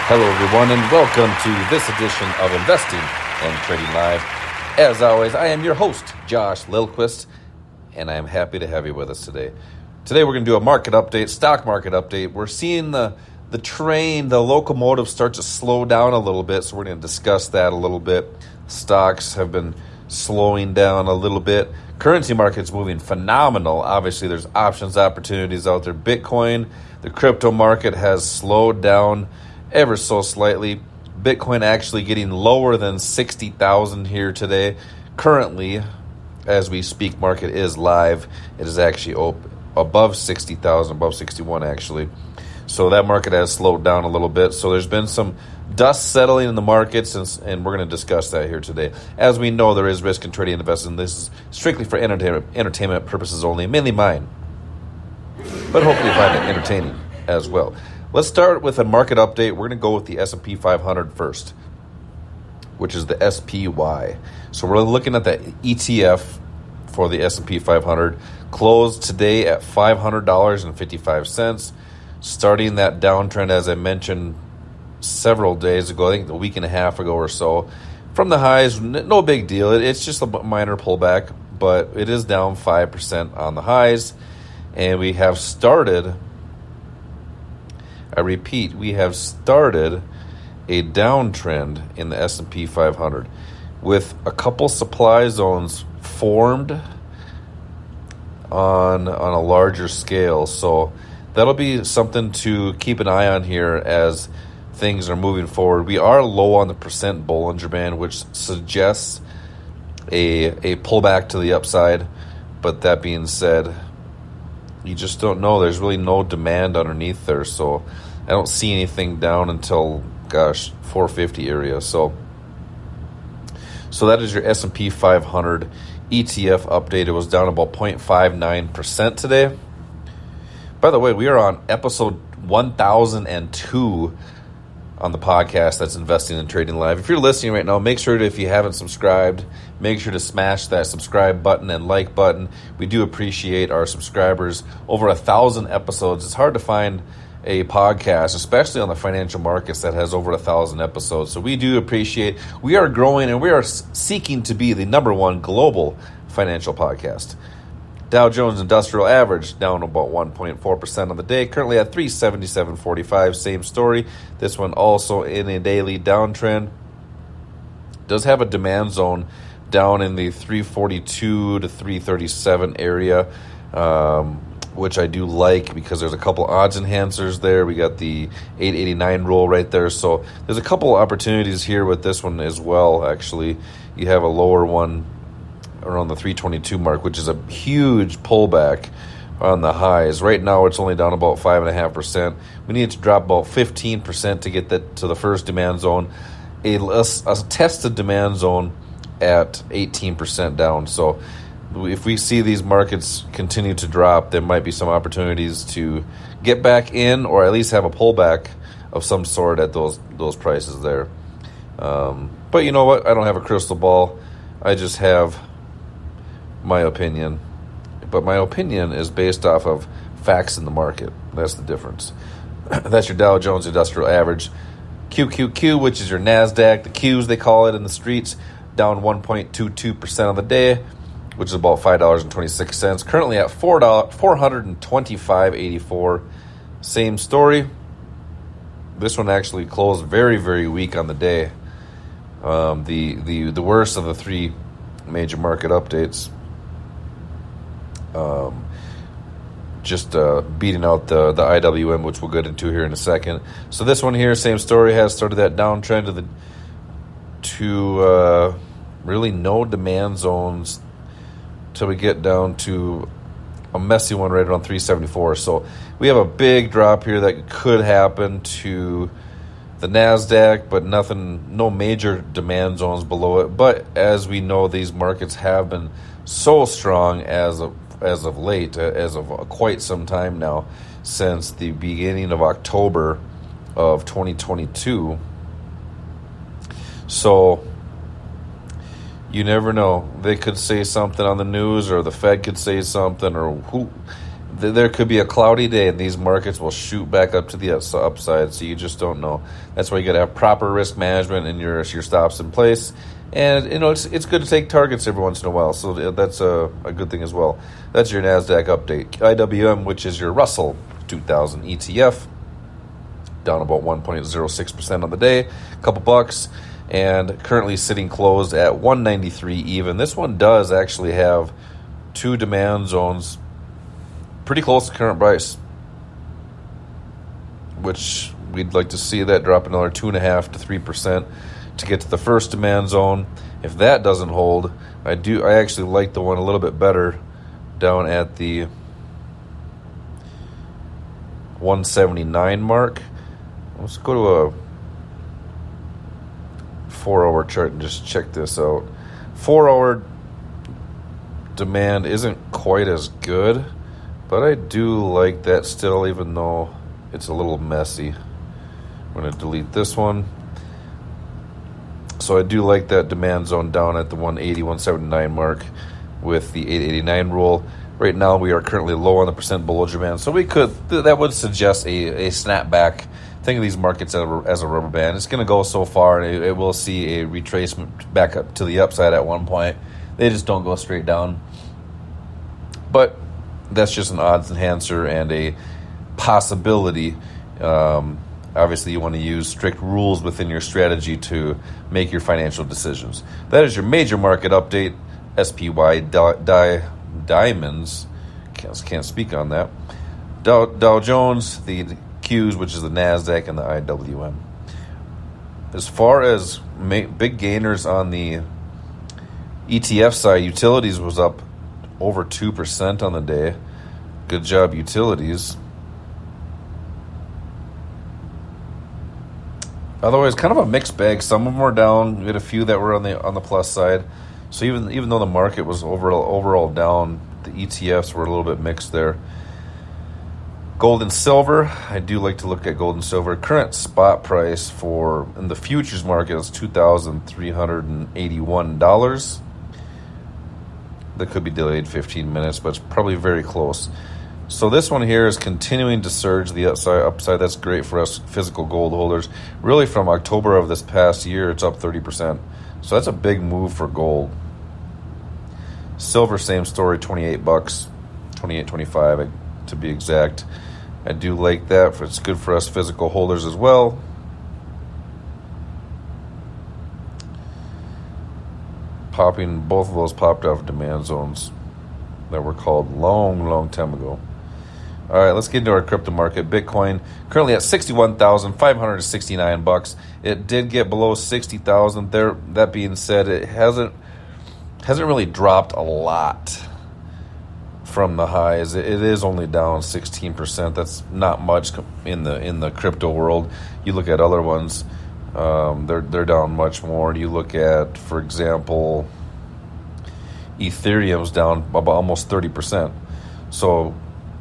Hello, everyone, and welcome to this edition of Investing and Trading Live. As always, I am your host, Josh Lilquist, and I am happy to have you with us today. Today, we're going to do a market update, stock market update. We're seeing the train, the locomotive start to slow down a little bit, so we're going to discuss that a little bit. Stocks have been slowing down a little bit. Currency market's moving phenomenal. Obviously, there's options opportunities out there. Bitcoin, the crypto market has slowed down ever so slightly. Bitcoin actually getting lower than 60,000 here today. Currently, as we speak, market is live. It is actually above 60,000, above 61 actually. So that market has slowed down a little bit. So there's been some dust settling in the markets, and we're going to discuss that here today. As we know, there is risk in trading and investing. This is strictly for entertainment purposes only, mainly mine. But hopefully you find it entertaining as well. Let's start with a market update. We're going to go with the S&P 500 first, which is the SPY. So we're looking at the ETF for the S&P 500. Closed today at $500.55. Starting that downtrend, as I mentioned several days ago, I think a week and a half ago or so. From the highs, no big deal. It's just a minor pullback, but it is down 5% on the highs. And we have started... I repeat, we have started a downtrend in the S&P 500 with a couple supply zones formed on a larger scale. So that'll be something to keep an eye on here as things are moving forward. We are low on the percent Bollinger Band, which suggests a pullback to the upside. But that being said, you just don't know. There's really no demand underneath there, so I don't see anything down until 450 area. So that is your S&P 500 ETF update. It was down about 0.59% today. By the way, we are on episode 1002 on the podcast that's Investing and Trading Live. If you're listening right now, make sure to, if you haven't subscribed, make sure to smash that subscribe button and like button. We do appreciate our subscribers. Over 1,000 episodes. It's hard to find a podcast, especially on the financial markets, that has over 1,000 episodes. So we do appreciate. We are growing, and we are seeking to be the number one global financial podcast. Dow Jones Industrial Average down about 1.4% on the day, currently at 377.45. Same story. This one also in a daily downtrend. Does have a demand zone down in the 342 to 337 area, which I do like because there's a couple odds enhancers there. We got the 889 rule right there. So there's a couple opportunities here with this one as well, actually. You have a lower one around the 322 mark, which is a huge pullback on the highs. Right now, it's only down about 5.5%. We need to drop about 15% to get that to the first demand zone. A tested demand zone at 18% down. So if we see these markets continue to drop, there might be some opportunities to get back in, or at least have a pullback of some sort at those prices there. But you know what? I don't have a crystal ball. I just have my opinion, but my opinion is based off of facts in the market. That's the difference. That's your Dow Jones Industrial Average. QQQ, which is your NASDAQ, the Qs they call it in the streets, down 1.22% on the day, which is about $5.26. Currently at $425.84. Same story. This one actually closed very, very weak on the day. The worst of the three major market updates. Just beating out the IWM, which we'll get into here in a second. So this one here, same story, has started that downtrend to really no demand zones till we get down to a messy one right around 374. So we have a big drop here that could happen to the NASDAQ, but no major demand zones below it. But as we know, these markets have been so strong as of late, as of quite some time now, since the beginning of October of 2022. So you never know. They could say something on the news, or the Fed could say something, or there could be a cloudy day and these markets will shoot back up to the upside, so you just don't know. That's why you got to have proper risk management and your stops in place. And, it's good to take targets every once in a while, so that's a good thing as well. That's your NASDAQ update. IWM, which is your Russell 2000 ETF, down about 1.06% on the day, a couple bucks, and currently sitting closed at 193 even. This one does actually have two demand zones pretty close to current price, which we'd like to see that drop another 2.5 to 3% to get to the first demand zone. If that doesn't hold, I actually like the one a little bit better down at the 179 mark. Let's go to a 4-hour chart and just check this out. 4-hour demand isn't quite as good, but I do like that still, even though it's a little messy. I'm going to delete this one. So I do like that demand zone down at the 180, 179 mark with the 889 rule. Right now we are currently low on the percent bullish demand, so that would suggest a snapback. Think of these markets as a rubber band. It's going to go so far, and it will see a retracement back up to the upside at one point. They just don't go straight down. But that's just an odds enhancer and a possibility. Obviously, you want to use strict rules within your strategy to make your financial decisions. That is your major market update. SPY Diamonds. Can't speak on that. Dow Jones, the Qs, which is the NASDAQ, and the IWM. As far as big gainers on the ETF side, utilities was up over 2% on the day. Good job, utilities. Otherwise, kind of a mixed bag. Some of them were down. We had a few that were on the plus side. So even though the market was overall down, the ETFs were a little bit mixed there. Gold and silver. I do like to look at gold and silver. Current spot price in the futures market is $2,381. That could be delayed 15 minutes, but it's probably very close. So this one here is continuing to surge the upside. That's great for us physical gold holders. Really, from October of this past year, it's up 30%. So that's a big move for gold. Silver, same story, $28, $28.25 to be exact. I do like that. It's good for us physical holders as well. Both of those popped off demand zones that were called long time ago. All right, let's get into our crypto market. Bitcoin currently at $61,569. It did get below 60,000 there. That being said, it hasn't really dropped a lot from the highs. It is only down 16%. That's not much in the crypto world. You look at other ones, they're down much more. You look at, for example, Ethereum's down about almost 30%. So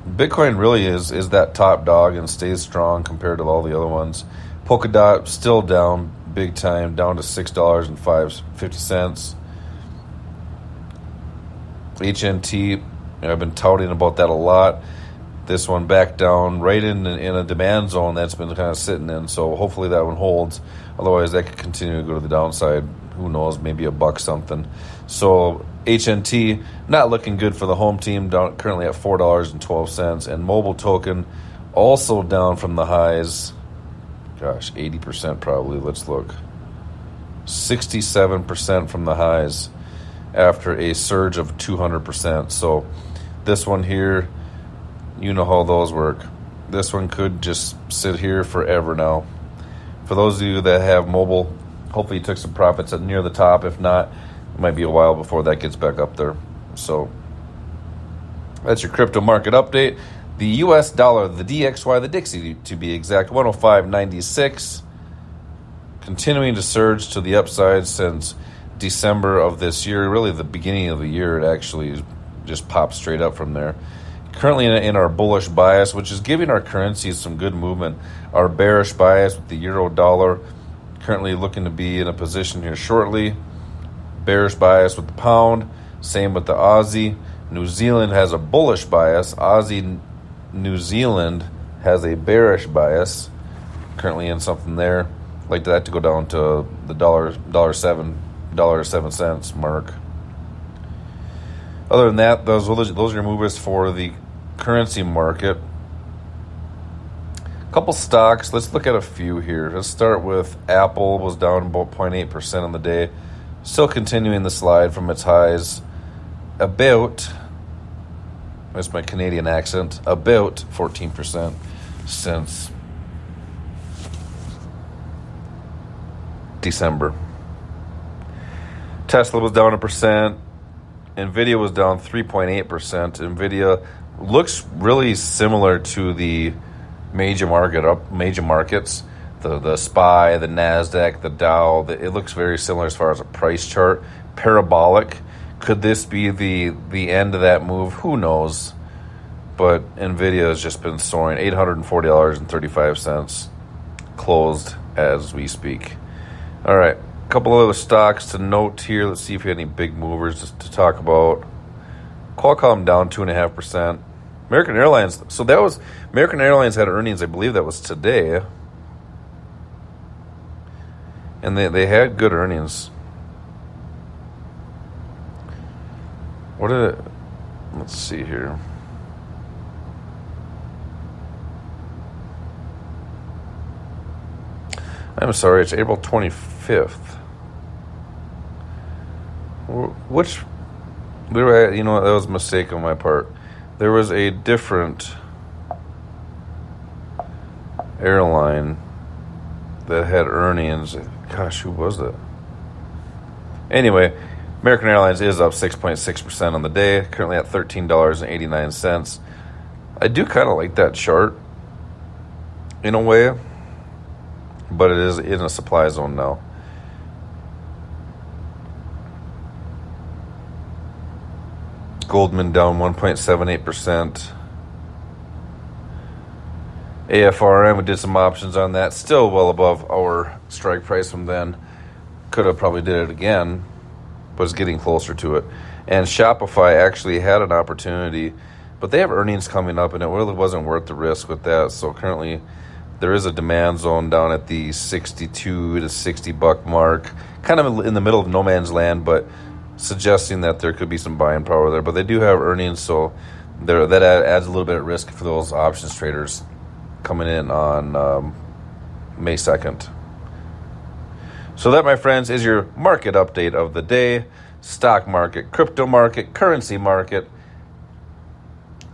Bitcoin really is that top dog and stays strong compared to all the other ones. Polkadot still down big time, down to $6.50. HNT, I've been touting about that a lot. This one back down right in a demand zone that's been kind of sitting in. So hopefully that one holds. Otherwise, that could continue to go to the downside. Who knows? Maybe $1 something. So HNT not looking good for the home team. Down currently at $4.12. And Mobile Token also down from the highs. Gosh, 80% probably. Let's look. 67% from the highs after a surge of 200%. So this one here, you know how those work. This one could just sit here forever now. For those of you that have mobile, hopefully you took some profits at near the top. If not, it might be a while before that gets back up there. So that's your crypto market update. The US dollar, the DXY, the Dixie to be exact, 105.96, continuing to surge to the upside since December of this year. Really the beginning of the year, it actually just popped straight up from there. Currently in our bullish bias, which is giving our currencies some good movement. Our bearish bias with the euro dollar currently looking to be in a position here shortly. Bearish bias with the pound, same with the Aussie. New Zealand has a bullish bias. Aussie New Zealand has a bearish bias, currently in something there. Like that to go down to the $7 mark. Other than that, those are your movers for the currency market. A couple stocks. Let's look at a few here. Let's start with Apple. Was down about 0.8% on the day. Still continuing the slide from its highs. That's my Canadian accent. About 14% since December. Tesla was down 1%. Nvidia was down 3.8%. Nvidia looks really similar to the major markets. The SPY, the NASDAQ, the Dow. It looks very similar as far as a price chart. Parabolic. Could this be the end of that move? Who knows? But Nvidia has just been soaring. $840.35 closed as we speak. All right, a couple other stocks to note here. Let's see if we have any big movers to talk about. Qualcomm down 2.5%. American Airlines. So that was American Airlines had earnings. I believe that was today, and they had good earnings. Let's see here. I'm sorry, it's April 25th. That was a mistake on my part. There was a different airline that had earnings. Gosh, who was that? Anyway, American Airlines is up 6.6% on the day, currently at $13.89. I do kind of like that chart in a way, but it is in a supply zone now. Goldman down 1.78%. AFRM, we did some options on that. Still well above our strike price from then. Could have probably did it again, but it's getting closer to it. And Shopify actually had an opportunity, but they have earnings coming up, and it really wasn't worth the risk with that. So currently, there is a demand zone down at the $62 to $60 mark, kind of in the middle of no man's land, but suggesting that there could be some buying power there. But they do have earnings, so that adds a little bit of risk for those options traders coming in on May 2nd. So that, my friends, is your market update of the day. Stock market, crypto market, currency market,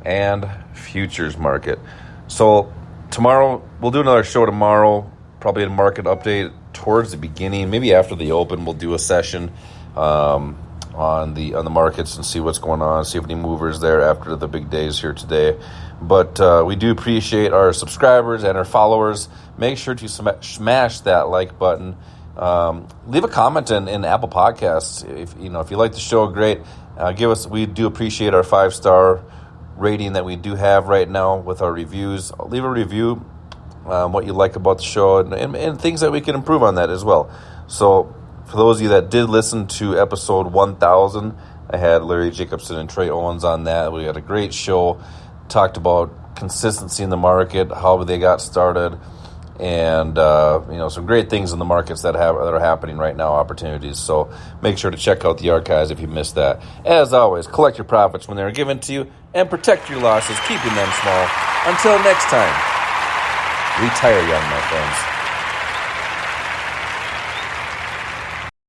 and futures market. So tomorrow, we'll do another show tomorrow, probably a market update towards the beginning, maybe after the open. We'll do a session on the markets and see what's going on, see if any movers there after the big days here today. But we do appreciate our subscribers and our followers. Make sure to smash that like button. Leave a comment in Apple Podcasts. If you like the show, great. We do appreciate our 5-star rating that we do have right now with our reviews. Leave a review, what you like about the show, and things that we can improve on that as well. So for those of you that did listen to episode 1000, I had Larry Jacobson and Trey Owens on that. We had a great show, talked about consistency in the market, how they got started, and some great things in the markets that are happening right now, opportunities. So make sure to check out the archives if you missed that. As always, collect your profits when they're given to you and protect your losses, keeping them small. Until next time, retire young, my friends.